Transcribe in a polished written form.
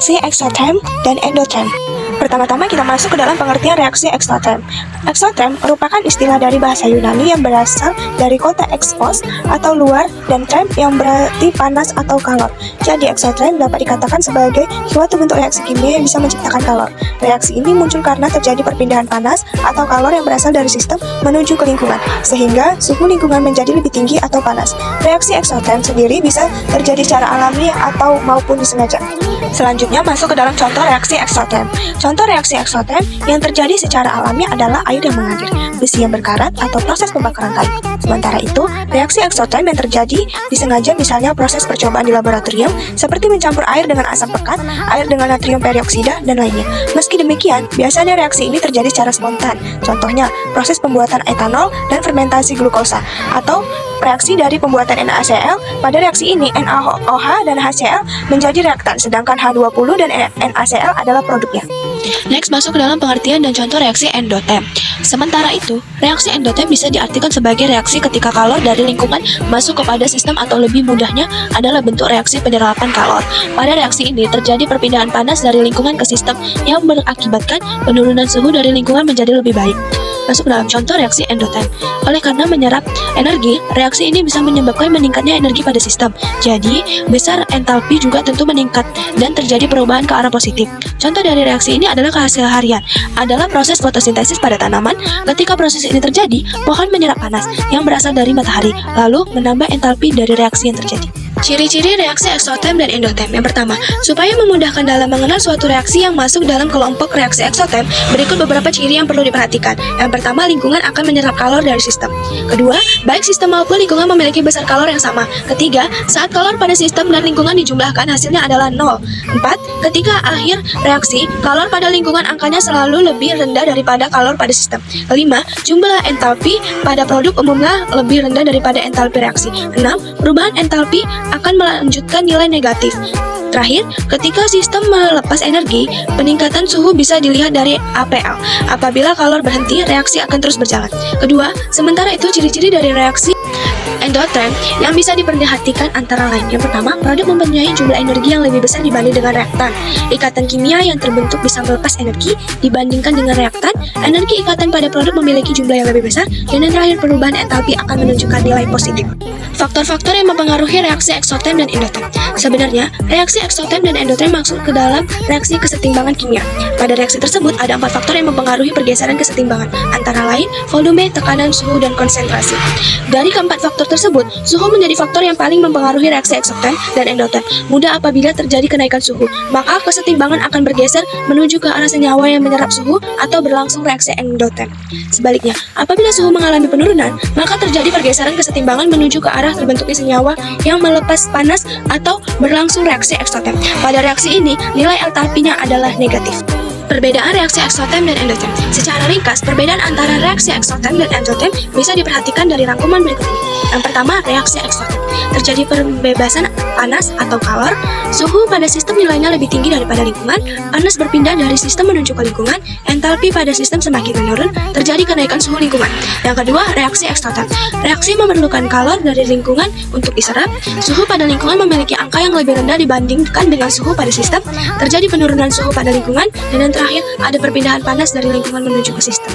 reaksi eksoterm dan endoterm. Pertama-tama kita masuk ke dalam pengertian reaksi eksoterm. Eksoterm merupakan istilah dari bahasa Yunani yang berasal dari kata ekspos atau luar dan term yang berarti panas atau kalor. Jadi eksoterm dapat dikatakan sebagai suatu bentuk reaksi kimia yang bisa menciptakan kalor. Reaksi ini muncul karena terjadi perpindahan panas atau kalor yang berasal dari sistem menuju ke lingkungan, sehingga suhu lingkungan menjadi lebih tinggi atau panas. Reaksi eksoterm sendiri bisa terjadi secara alami atau maupun disengaja. Selanjutnya masuk ke dalam contoh reaksi eksoterm. Contoh reaksi eksoterm yang terjadi secara alami adalah air yang mengalir, besi yang berkarat, atau proses pembakaran kayu. Sementara itu, reaksi eksoterm yang terjadi disengaja misalnya proses percobaan di laboratorium seperti mencampur air dengan asam pekat, air dengan natrium perioksida, dan lainnya. Meski demikian, biasanya reaksi ini terjadi secara spontan. Contohnya, proses pembuatan etanol dan fermentasi glukosa, atau reaksi dari pembuatan NaCl. Pada reaksi ini, NaOH dan HCl menjadi reaktan, sedangkan H20 dan NaCl adalah produknya. Next, masuk ke dalam pengertian dan contoh reaksi endoterm. Sementara itu, reaksi endoterm bisa diartikan sebagai reaksi ketika kalor dari lingkungan masuk kepada sistem, atau lebih mudahnya adalah bentuk reaksi penyerapan kalor. Pada reaksi ini terjadi perpindahan panas dari lingkungan ke sistem yang mengakibatkan penurunan suhu dari lingkungan menjadi lebih baik. Masuk dalam contoh reaksi endoterm. Oleh karena menyerap energi, reaksi ini bisa menyebabkan meningkatnya energi pada sistem. Jadi, besar entalpi juga tentu meningkat dan terjadi perubahan ke arah positif. Contoh dari reaksi ini adalah kehasilan adalah proses fotosintesis pada tanaman. Ketika proses ini terjadi, pohon menyerap panas yang berasal dari matahari, lalu menambah entalpi dari reaksi yang terjadi. Ciri-ciri reaksi eksoterm dan endoterm. Yang pertama, supaya memudahkan dalam mengenal suatu reaksi yang masuk dalam kelompok reaksi eksoterm, berikut beberapa ciri yang perlu diperhatikan. Yang pertama, lingkungan akan menyerap kalor dari sistem. Kedua, baik sistem maupun lingkungan memiliki besar kalor yang sama. Ketiga, saat kalor pada sistem dan lingkungan dijumlahkan, hasilnya adalah 0. 4. Ketika akhir reaksi, kalor pada lingkungan angkanya selalu lebih rendah daripada kalor pada sistem. 5. Jumlah entalpi pada produk umumnya lebih rendah daripada entalpi reaksi. 6. Perubahan entalpi akan melanjutkan nilai negatif. Terakhir, ketika sistem melepas energi, peningkatan suhu bisa dilihat dari APL. Apabila kalor berhenti, reaksi akan terus berjalan. Kedua, sementara itu ciri-ciri dari reaksi endoterm yang bisa diperhatikan antara lain. Yang pertama, produk mempunyai jumlah energi yang lebih besar dibanding dengan reaktan. Ikatan kimia yang terbentuk bisa melepas energi dibandingkan dengan reaktan. Energi ikatan pada produk memiliki jumlah yang lebih besar. Dan yang terakhir, perubahan entalpi akan menunjukkan nilai positif. Faktor-faktor yang mempengaruhi reaksi eksoterm dan endoterm. Sebenarnya, reaksi eksoterm dan endoterm masuk ke dalam reaksi kesetimbangan kimia. Pada reaksi tersebut, ada 4 faktor yang mempengaruhi pergeseran kesetimbangan, antara lain volume, tekanan, suhu, dan konsentrasi. Dari keempat faktor tersebut, suhu menjadi faktor yang paling mempengaruhi reaksi eksoterm dan endoterm. Mudah apabila terjadi kenaikan suhu, maka kesetimbangan akan bergeser menuju ke arah senyawa yang menyerap suhu atau berlangsung reaksi endoterm. Sebaliknya, apabila suhu mengalami penurunan, maka terjadi pergeseran kesetimbangan menuju ke arah terbentuknya senyawa yang melepas panas atau berlangsung reaksi eksoterm. Pada reaksi ini, nilai entalpinya adalah negatif. Perbedaan reaksi eksoterm dan endoterm. Secara ringkas, perbedaan antara reaksi eksoterm dan endoterm bisa diperhatikan dari rangkuman berikut ini. Yang pertama, reaksi eksoterm. Terjadi pembebasan panas atau kalor, suhu pada sistem nilainya lebih tinggi daripada lingkungan, panas berpindah dari sistem menuju ke lingkungan, entalpi pada sistem semakin menurun, terjadi kenaikan suhu lingkungan. Yang kedua, reaksi eksoterm. Reaksi memerlukan kalor dari lingkungan untuk diserap, suhu pada lingkungan memiliki angka yang lebih rendah dibandingkan dengan suhu pada sistem, terjadi penurunan suhu pada lingkungan, dan yang terakhir, ada perpindahan panas dari lingkungan menuju ke sistem.